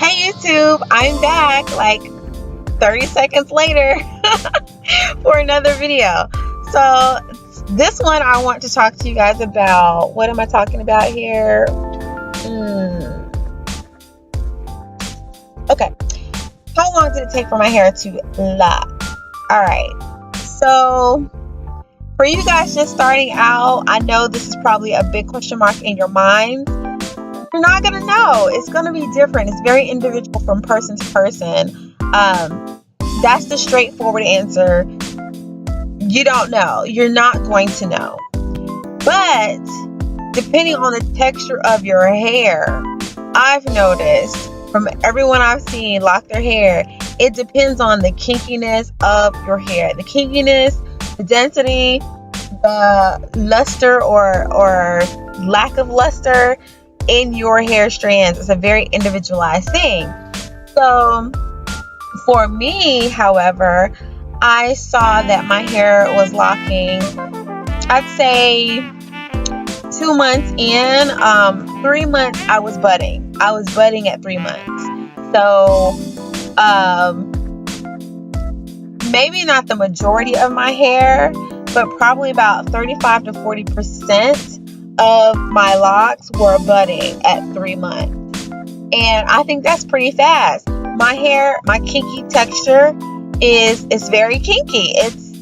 Hey YouTube, I'm back like 30 seconds later for another video. So this one I want to talk to you guys about. What am I talking about here? Okay. How long did it take for my hair to lock? Alright. So for you guys just starting out, I know this is probably a big question mark in your mind. You're not gonna know. It's gonna be different. It's very individual from person to person. That's the straightforward answer. You don't know. You're not going to know. But depending on the texture of your hair, I've noticed from everyone I've seen lock their hair, it depends on the kinkiness of your hair. The kinkiness, the density, the luster or lack of luster in your hair strands. Is a very individualized thing. So for me, however, I saw that my hair was locking, I'd say 2 months in. 3 months I was budding. I was budding at 3 months. So maybe not the majority of my hair, but probably about 35 to 40% of my locks were budding at 3 months. And I think that's pretty fast. My hair, my kinky texture is very kinky. It's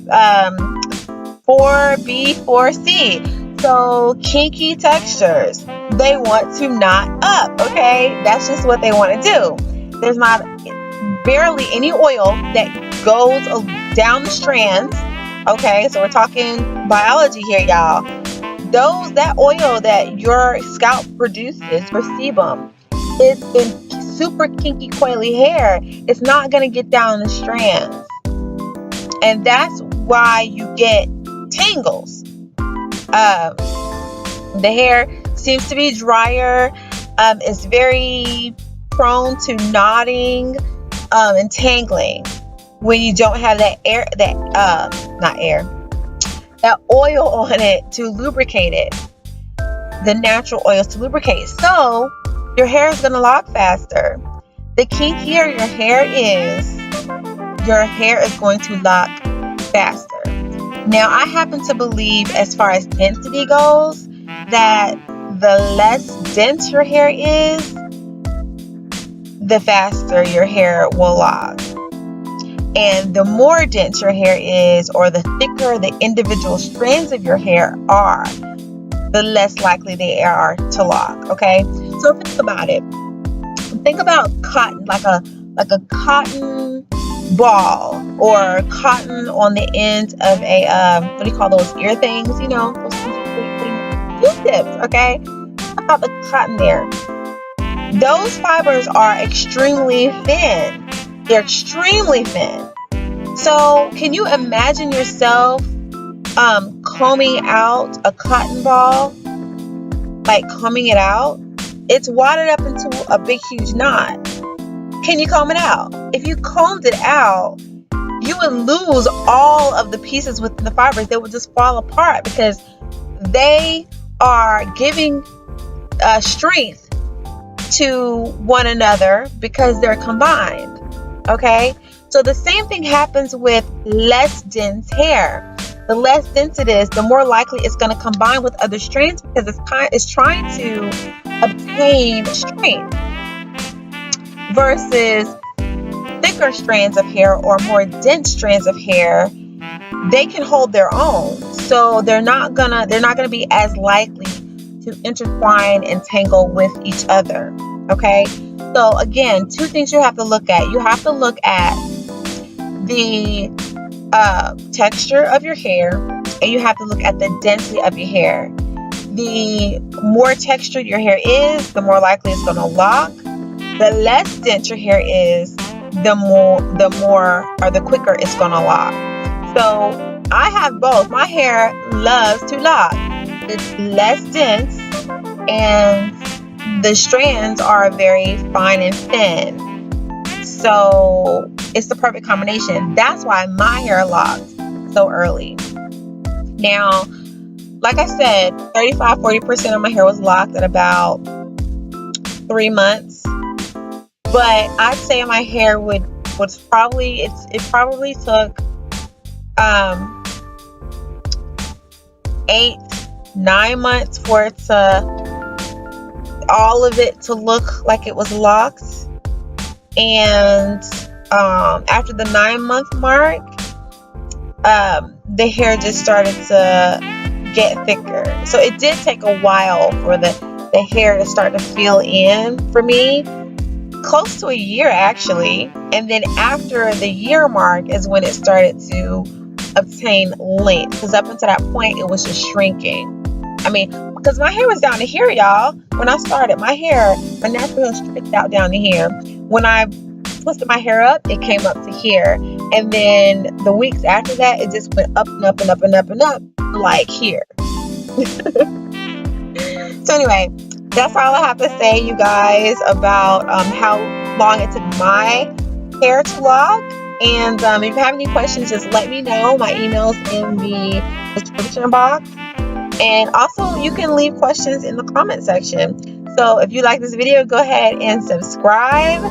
4B, 4C. So kinky textures, they want to knot up, okay? That's just what they want to do. There's not barely any oil that goes down the strands, okay? So we're talking biology here, y'all. That oil that your scalp produces for sebum is in super kinky coily hair. It's not going to get down the strands, and that's why you get tangles. The hair seems to be drier. It's very prone to knotting and tangling when you don't have that oil on it to lubricate it, the natural oils to lubricate. So your hair is going to lock faster. The kinkier your hair is going to lock faster. Now, I happen to believe, as far as density goes, that the less dense your hair is, the faster your hair will lock. And the more dense your hair is, or the thicker the individual strands of your hair are, the less likely they are to lock. Okay, so think about it. Think about cotton, like a cotton ball, or cotton on the end of a what do you call those ear things? You know, those Q-tips. Okay, about the cotton there. Those fibers are extremely thin. They're extremely thin. So can you imagine yourself combing out a cotton ball? Like combing it out? It's wadded up into a big huge knot. Can you comb it out? If you combed it out, you would lose all of the pieces within the fibers. They would just fall apart because they are giving strength to one another because they're combined. Okay, so the same thing happens with less dense hair. The less dense it is, the more likely it's going to combine with other strands because it's trying to obtain strength. Versus thicker strands of hair or more dense strands of hair, they can hold their own. So they're not gonna be as likely to intertwine and tangle with each other. Okay, so again, two things you have to look at. You have to look at the texture of your hair, and you have to look at the density of your hair. The more textured your hair is, the more likely it's going to lock. The less dense your hair is, the quicker it's going to lock. So I have both. My hair loves to lock. It's less dense, and the strands are very fine and thin. So it's the perfect combination. That's why my hair locked so early. Now, like I said, 35-40% of my hair was locked at about 3 months. But I'd say my hair was probably it probably took 8-9 months for it to all of it to look like it was locks. And after the 9-month mark, the hair just started to get thicker. So it did take a while for the hair to start to fill in for me, close to a year actually. And then after the year mark is when it started to obtain length, because up until that point it was just shrinking. I mean, because my hair was down to here, y'all. When I started, my natural hair streaked out down to here. When I twisted my hair up, it came up to here. And then the weeks after that, it just went up and up and up and up and up, like here. So anyway, that's all I have to say, you guys, about how long it took my hair to lock. And if you have any questions, just let me know. My email's in the description box. And also, you can leave questions in the comment section. So if you like this video, go ahead and subscribe.